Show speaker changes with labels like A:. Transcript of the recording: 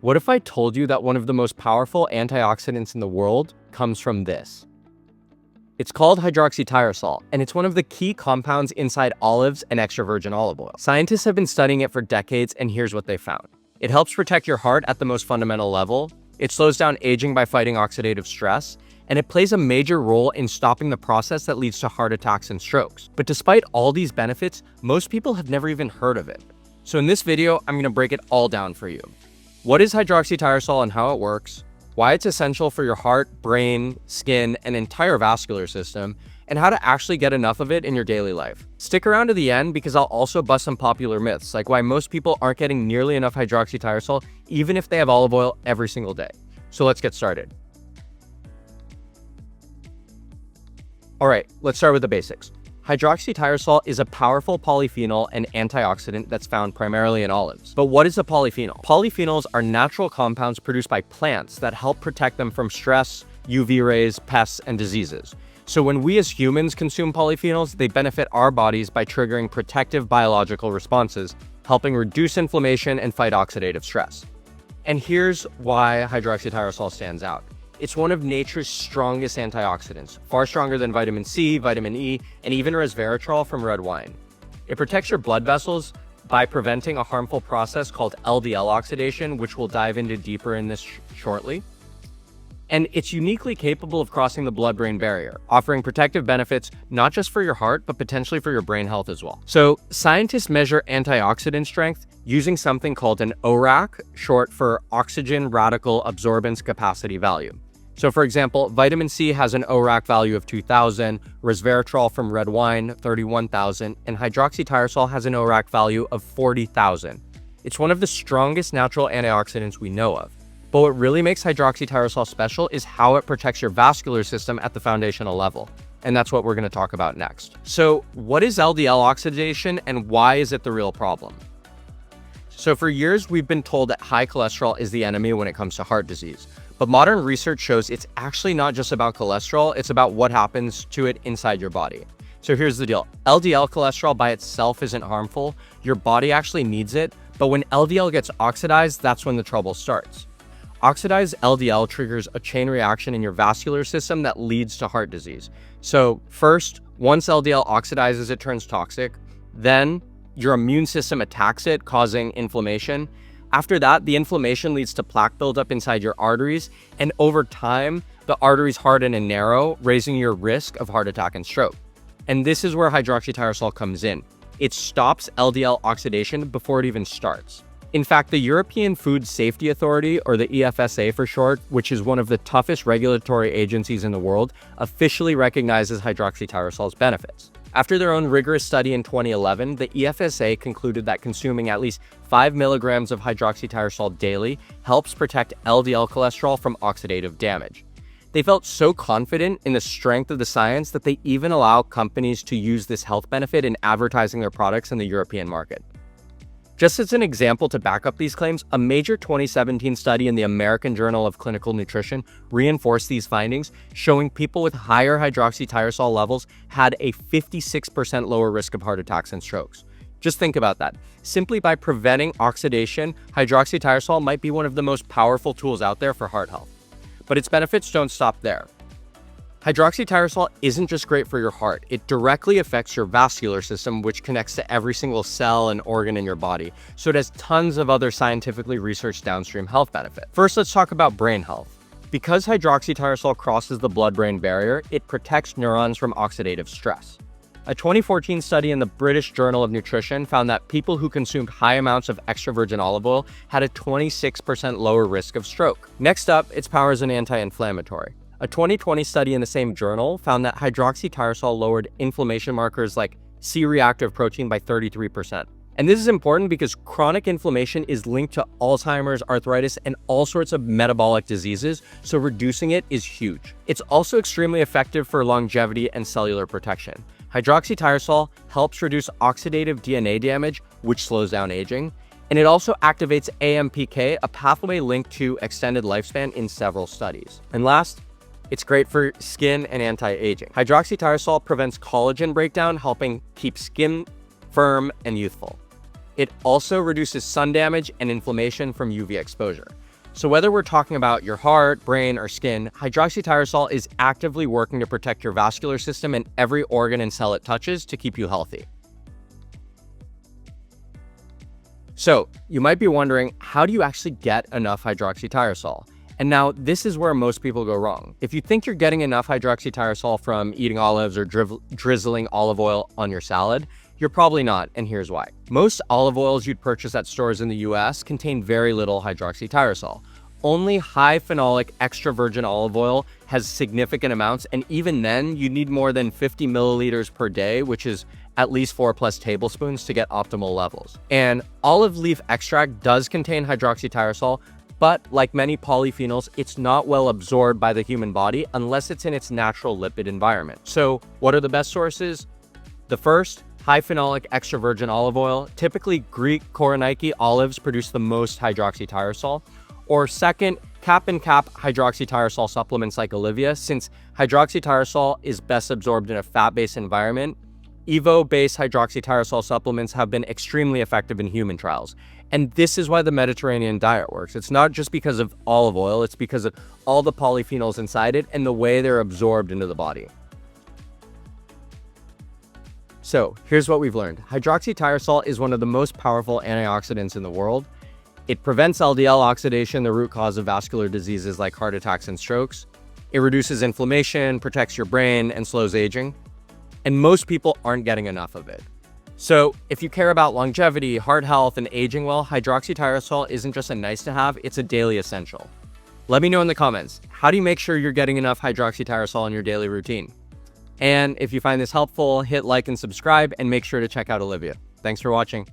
A: What if I told you that one of the most powerful antioxidants in the world comes from this? It's called hydroxytyrosol, and it's one of the key compounds inside olives and extra virgin olive oil. Scientists have been studying it for decades, and here's what they found. It helps protect your heart at the most fundamental level, it slows down aging by fighting oxidative stress, and it plays a major role in stopping the process that leads to heart attacks and strokes. But despite all these benefits, most people have never even heard of it. So in this video, I'm going to break it all down for you. What is hydroxytyrosol and how it works, why it's essential for your heart, brain, skin, and entire vascular system, and how to actually get enough of it in your daily life. Stick around to the end because I'll also bust some popular myths, like why most people aren't getting nearly enough hydroxytyrosol even if they have olive oil every single day. So let's get started. All right, let's start with the basics. Hydroxytyrosol is a powerful polyphenol and antioxidant that's found primarily in olives. But what is a polyphenol? Polyphenols are natural compounds produced by plants that help protect them from stress, UV rays, pests, and diseases. So when we as humans consume polyphenols, they benefit our bodies by triggering protective biological responses, helping reduce inflammation and fight oxidative stress. And here's why hydroxytyrosol stands out. It's one of nature's strongest antioxidants, far stronger than vitamin C, vitamin E, and even resveratrol from red wine. It protects your blood vessels by preventing a harmful process called LDL oxidation, which we'll dive into deeper in this shortly. And it's uniquely capable of crossing the blood-brain barrier, offering protective benefits not just for your heart, but potentially for your brain health as well. So scientists measure antioxidant strength using something called an ORAC, short for oxygen radical absorbance capacity value. So for example, vitamin C has an ORAC value of 2,000, resveratrol from red wine, 31,000, and hydroxytyrosol has an ORAC value of 40,000. It's one of the strongest natural antioxidants we know of. But what really makes hydroxytyrosol special is how it protects your vascular system at the foundational level. And that's what we're going to talk about next. So what is LDL oxidation and why is it the real problem? So for years, we've been told that high cholesterol is the enemy when it comes to heart disease. But modern research shows it's actually not just about cholesterol, it's about what happens to it inside your body. So here's the deal. LDL cholesterol by itself isn't harmful. Your body actually needs it. But when LDL gets oxidized, that's when the trouble starts. Oxidized LDL triggers a chain reaction in your vascular system that leads to heart disease. So first, once LDL oxidizes, it turns toxic. Then your immune system attacks it, causing inflammation. After that, the inflammation leads to plaque buildup inside your arteries, and over time, the arteries harden and narrow, raising your risk of heart attack and stroke. And this is where hydroxytyrosol comes in. It stops LDL oxidation before it even starts. In fact, the European Food Safety Authority, or the EFSA for short, which is one of the toughest regulatory agencies in the world, officially recognizes hydroxytyrosol's benefits. After their own rigorous study in 2011, the EFSA concluded that consuming at least 5 milligrams of hydroxytyrosol daily helps protect LDL cholesterol from oxidative damage. They felt so confident in the strength of the science that they even allow companies to use this health benefit in advertising their products in the European market. Just as an example to back up these claims, a major 2017 study in the American Journal of Clinical Nutrition reinforced these findings, showing people with higher hydroxytyrosol levels had a 56% lower risk of heart attacks and strokes. Just think about that. Simply by preventing oxidation, hydroxytyrosol might be one of the most powerful tools out there for heart health. But its benefits don't stop there. Hydroxytyrosol isn't just great for your heart, it directly affects your vascular system, which connects to every single cell and organ in your body. So it has tons of other scientifically researched downstream health benefits. First, let's talk about brain health. Because hydroxytyrosol crosses the blood-brain barrier, it protects neurons from oxidative stress. A 2014 study in the British Journal of Nutrition found that people who consumed high amounts of extra virgin olive oil had a 26% lower risk of stroke. Next up, its power as an anti-inflammatory. A 2020 study in the same journal found that hydroxytyrosol lowered inflammation markers like C-reactive protein by 33%. And this is important because chronic inflammation is linked to Alzheimer's, arthritis, and all sorts of metabolic diseases, so reducing it is huge. It's also extremely effective for longevity and cellular protection. Hydroxytyrosol helps reduce oxidative DNA damage, which slows down aging, and it also activates AMPK, a pathway linked to extended lifespan in several studies. And last, it's great for skin and anti-aging. Hydroxytyrosol prevents collagen breakdown, helping keep skin firm and youthful. It also reduces sun damage and inflammation from UV exposure. So whether we're talking about your heart, brain, or skin, hydroxytyrosol is actively working to protect your vascular system and every organ and cell it touches to keep you healthy. So you might be wondering, how do you actually get enough hydroxytyrosol? And now this is where most people go wrong. If you think you're getting enough hydroxytyrosol from eating olives or drizzling olive oil on your salad, you're probably not, and here's why. Most olive oils you'd purchase at stores in the US contain very little hydroxytyrosol. Only high phenolic extra virgin olive oil has significant amounts, and even then you need more than 50 milliliters per day, which is at least 4+ tablespoons to get optimal levels. And olive leaf extract does contain hydroxytyrosol, but like many polyphenols, it's not well absorbed by the human body unless it's in its natural lipid environment. So what are the best sources? The first, high phenolic extra virgin olive oil. Typically Greek Koroneiki olives produce the most hydroxytyrosol. Or second, cap and cap hydroxytyrosol supplements like Olivea. Since hydroxytyrosol is best absorbed in a fat-based environment, Evo-based hydroxytyrosol supplements have been extremely effective in human trials. And this is why the Mediterranean diet works. It's not just because of olive oil, it's because of all the polyphenols inside it and the way they're absorbed into the body. So here's what we've learned. Hydroxytyrosol is one of the most powerful antioxidants in the world. It prevents LDL oxidation, the root cause of vascular diseases like heart attacks and strokes. It reduces inflammation, protects your brain, and slows aging. And most people aren't getting enough of it. So if you care about longevity, heart health, and aging well, hydroxytyrosol isn't just a nice to have, it's a daily essential. Let me know in the comments, how do you make sure you're getting enough hydroxytyrosol in your daily routine? And if you find this helpful, hit like and subscribe, and make sure to check out Olivea. Thanks for watching.